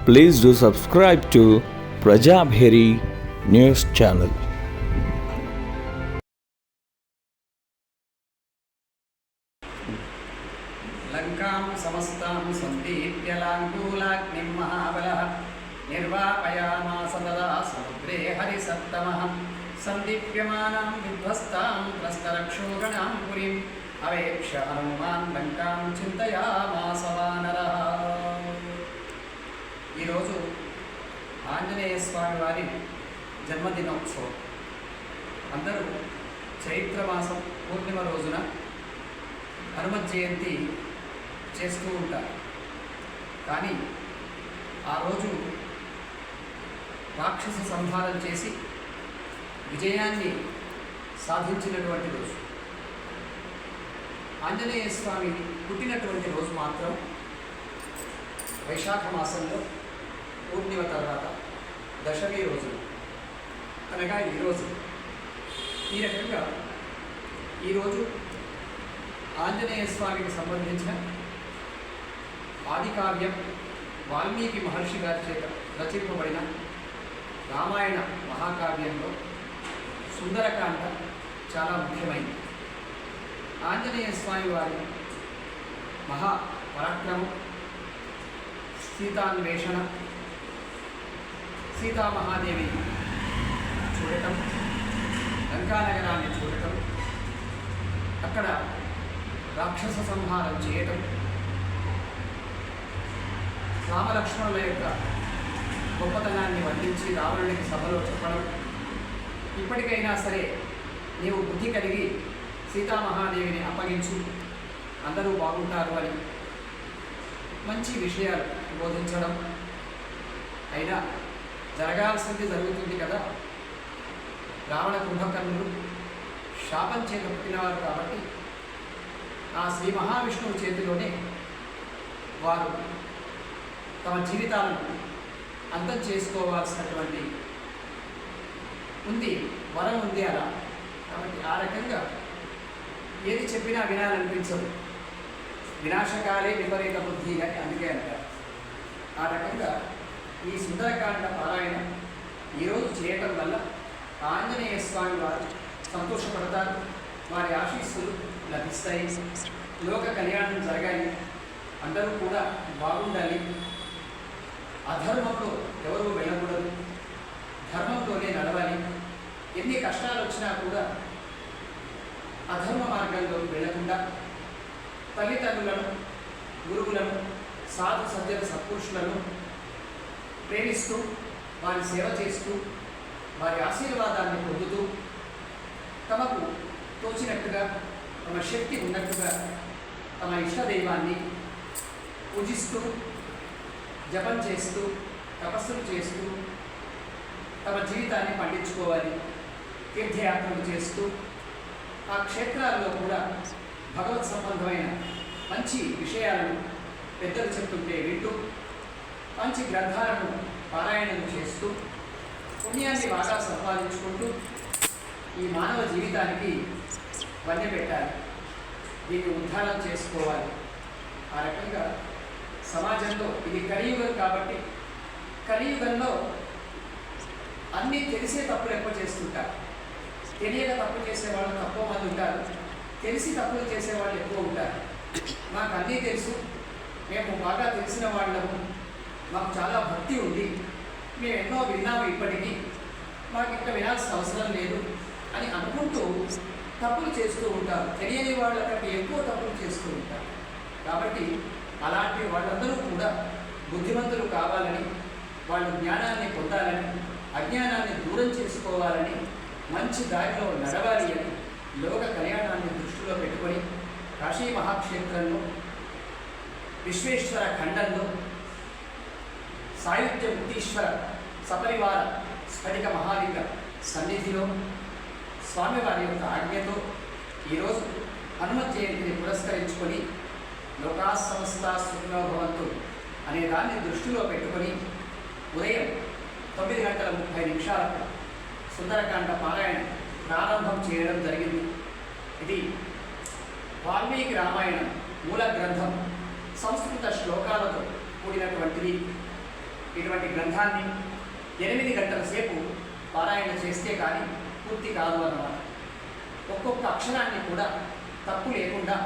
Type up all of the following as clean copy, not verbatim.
Please do subscribe to Prajabheri News Channel. లంకాం సమస్తాం సందీప్యలాంగూలాగ్నిం మహాబలః నిర్వాపయామాస తదా సముద్రే హరిసత్తమః సందీప్యమానాం విధ్వస్తాం త్రస్తరక్షోగణాం పురీం అవేక్ష హనుమాన్ లంకాం చింతయామాస వానరః. ఈరోజు ఆంజనేయ స్వామి వారి జన్మదినోత్సవం. అందరూ చైత్రమాసం పూర్ణిమ రోజున హనుమత్ జయంతి చేస్తూ ఉంటారు. కానీ ఆ రోజు రాక్షస సంహారం చేసి విజయాన్ని సాధించినటువంటి రోజు. ఆంజనేయ స్వామి పుట్టినటువంటి రోజు మాత్రం వైశాఖ మాసంలో పూర్ణిమ తర్వాత దశమి రోజు అనగా ఈరోజు. ఈ రకంగా ఈరోజు ఆంజనేయ స్వామికి సంబంధించిన ఆదికావ్యం వాల్మీకి మహర్షి గారి చేత రచింపబడిన రామాయణ మహాకావ్యంలో సుందరకాండ చాలా ముఖ్యమైనది. ఆంజనేయ స్వామి వారి మహాపరాక్రమం, సీతాన్వేషణ, సీతామహాదేవి చూడటం, లంకానగరాన్ని చూడటం, అక్కడ రాక్షస సంహారం చేయటం, రామలక్ష్మణుల యొక్క గొప్పతనాన్ని వర్ణించి రావణునికి సభలో చెప్పడం, ఇప్పటికైనా సరే నీవు బుద్ధి కలిగి సీతామహాదేవిని అప్పగించు, అందరూ బాగుంటారు అని మంచి విషయాలు బోధించడం. అయినా జరగాల్సింది జరుగుతుంది కదా. రావణ కుంభకర్ణులు శాపం చేత పుట్టినవారు కాబట్టి ఆ శ్రీ మహావిష్ణువు చేతిలోనే వారు తమ జీవితాలను అంతం చేసుకోవాల్సినటువంటి వరం ఉంది అలా. కాబట్టి ఆ రకంగా ఏది చెప్పినా వినాలనిపించదు. వినాశకాలే విపరీత బుద్ధి అని అందుకే అంటారు. ఆ రకంగా ఈ సుందరకాండ పారాయణ ఈరోజు చేయటం వల్ల ఆంజనేయ స్వామి వారు సంతోషపడతారు, వారి ఆశీస్సులు లభిస్తాయి, లోక కళ్యాణం జరగాలి, అందరూ కూడా బాగుండాలి, అధర్మంలో ఎవరూ వెళ్ళకూడదు, ధర్మంతోనే నడవాలి, ఎన్ని కష్టాలు వచ్చినా కూడా అధర్మ మార్గంలో వెళ్లకుండా తల్లిదండ్రులను, గురువులను, సాధు సజ్జన సత్పురుషులను ప్రేమిస్తూ వారి సేవ చేస్తూ వారి ఆశీర్వాదాన్ని పొందుతూ తమకు తోచినట్టుగా తమ శక్తి ఉన్నట్టుగా తమ ఇష్టదైవాన్ని పూజిస్తూ జపం చేస్తూ తపస్సులు చేస్తూ తమ జీవితాన్ని పండించుకోవాలి. తీర్థయాత్రలు చేస్తూ ఆ క్షేత్రాల్లో కూడా భగవత్ సంబంధమైన మంచి విషయాలను పెద్దలు చెప్తుంటే వింటూ మంచి గ్రంథాలను పారాయణం చేస్తూ పుణ్యాన్ని బాగా సంపాదించుకుంటూ ఈ మానవ జీవితానికి వన్నె పెట్టాలి, దీన్ని ఉద్ధారం చేసుకోవాలి. ఆ రకంగా సమాజంలో ఇది కలియుగం కాబట్టి కలియుగంలో అన్నీ తెలిసే తప్పులు ఎక్కువ చేస్తుంటారు. తెలియక తప్పు చేసేవాళ్ళు తక్కువ మంది ఉంటారు, తెలిసి తప్పులు చేసేవాళ్ళు ఎక్కువ ఉంటారు. మాకు అన్నీ తెలుసు, మేము బాగా తెలిసిన వాళ్ళము, మాకు చాలా భక్తి ఉంది, మేము ఎన్నో విన్నాము, ఇప్పటికీ మాకు ఇంకా వినాల్సిన అవసరం లేదు అని అనుకుంటూ తప్పులు చేస్తూ ఉంటారు. తెలియని వాళ్ళకంటే ఎక్కువ తప్పులు చేస్తూ ఉంటారు. కాబట్టి అలాంటి వాళ్ళందరూ కూడా బుద్ధిమంతులు కావాలని, వాళ్ళు జ్ఞానాన్ని పొందాలని, అజ్ఞానాన్ని దూరం చేసుకోవాలని, మంచి దారిలో నడవాలి అని లోక కళ్యాణాన్ని దృష్టిలో పెట్టుకొని కాశీ మహాక్షేత్రంలో విశ్వేశ్వర ఖండంలో సాయుధ్య ముక్తీశ్వర సపరివార స్ఫటిక మహాలింగ సన్నిధిలో స్వామివారి యొక్క ఆజ్ఞతో ఈరోజు హనుమత్ జయంతిని పురస్కరించుకొని లోకా సమస్త సుఖినో భవంతు అనే దాన్ని దృష్టిలో పెట్టుకొని ఉదయం 9:30 సుందరకాండ పారాయణ ప్రారంభం చేయడం జరిగింది. ఇది వాల్మీకి రామాయణం మూల గ్రంథం సంస్కృత శ్లోకాలతో కూడినటువంటిది. ఇటువంటి గ్రంథాన్ని 8 గంటల సేపు పారాయణ చేస్తే కానీ పూర్తి కాదు అన్నమాట. ఒక్కొక్క అక్షరాన్ని కూడా తప్పు లేకుండా,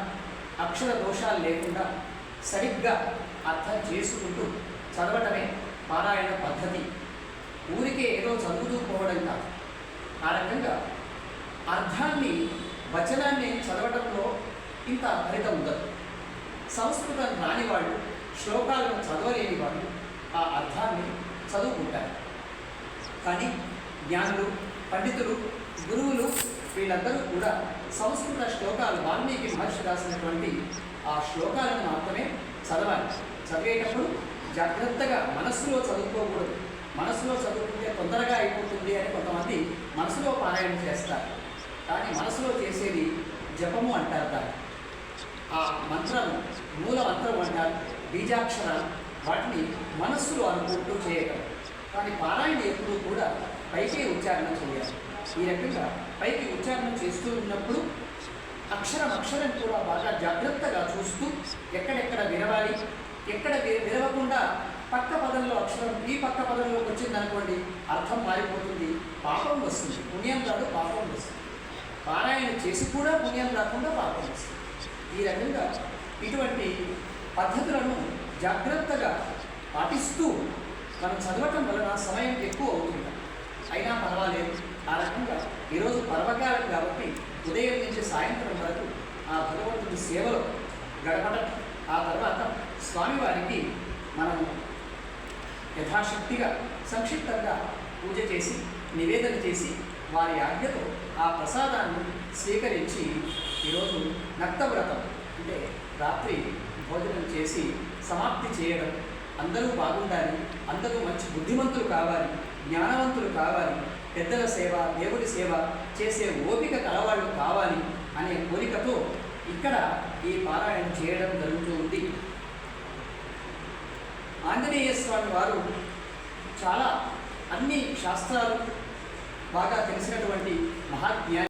అక్షర దోషాలు లేకుండా సరిగ్గా అర్థం చేసుకుంటూ చదవటమే పారాయణ పద్ధతి. ఊరికే ఏదో చదువుతూ పోవడం కాదు. ఆ రకంగా అర్థాన్ని, వచనాన్ని చదవటంలో ఇంత ఫలితం ఉండదు. సంస్కృతం రాని వాళ్ళు, శ్లోకాలను చదవలేని వాళ్ళు ఆ అర్థాన్ని చదువుకుంటారు. కానీ జ్ఞానులు, పండితులు, గురువులు వీళ్ళందరూ కూడా సంస్కృత శ్లోకాలు, వాల్మీకి మహర్షి రాసినటువంటి ఆ శ్లోకాలను మాత్రమే చదవాలి. చదివేటప్పుడు జాగ్రత్తగా మనస్సులో చదువుకోకూడదు. మనసులో చదువుకుంటే తొందరగా అయిపోతుంది అని కొంతమంది మనసులో పారాయణ చేస్తారు. కానీ మనసులో చేసేది జపము అంటారు. దాన్ని ఆ మంత్రము, మూల మంత్రం అంటారు, బీజాక్షరాలు, వాటిని మనస్సులో అనుకుంటూ చేయగలరు. కానీ పారాయణ ఎప్పుడూ కూడా పైకి ఉచ్చారణ చేయాలి. ఈ రకంగా పైకి ఉచ్చారణ చేస్తూ ఉన్నప్పుడు అక్షరం అక్షరం కూడా బాగా జాగ్రత్తగా చూస్తూ ఎక్కడెక్కడ విరవాలి, ఎక్కడ విరవకుండా పక్క పదంలో అక్షరం ఈ పక్క పదంలోకి వచ్చింది అనుకోండి, అర్థం మారిపోతుంది, పాపం వస్తుంది. పుణ్యం రాదు, పాపం వస్తుంది. పారాయణ చేసి కూడా పుణ్యం రాకుండా పాపం వస్తుంది. ఈ రకంగా ఇటువంటి పద్ధతులను జాగ్రత్తగా పాటిస్తూ మనం చదవటం వలన సమయం ఎక్కువ అవుతుంది. అయినా పర్వాలేదు. ఆ రకంగా ఈరోజు పర్వకాలం కాబట్టి ఉదయం నుంచి సాయంత్రం వరకు ఆ భగవంతుడి సేవలో గడపడం, ఆ తర్వాత స్వామివారికి మనము యథాశక్తిగా సంక్షిప్తంగా పూజ చేసి నివేదన చేసి వారి ఆజ్ఞతో ఆ ప్రసాదాన్ని స్వీకరించి ఈరోజు నక్తవ్రతం అంటే రాత్రి భోజనం చేసి సమాప్తి చేయడం. అందరూ బాగుండాలి, అందరూ మంచి బుద్ధిమంతులు కావాలి, జ్ఞానవంతులు కావాలి, పెద్దల సేవ, దేవుడి సేవ చేసే ఓపిక కలవాళ్ళు కావాలి అనే కోరికతో ఇక్కడ ఈ పారాయణ చేయడం జరుగుతూ ఉంది. ఆంజనేయ స్వామి వారు చాలా అన్ని శాస్త్రాలు బాగా తెలిసినటువంటి మహాజ్ఞాని.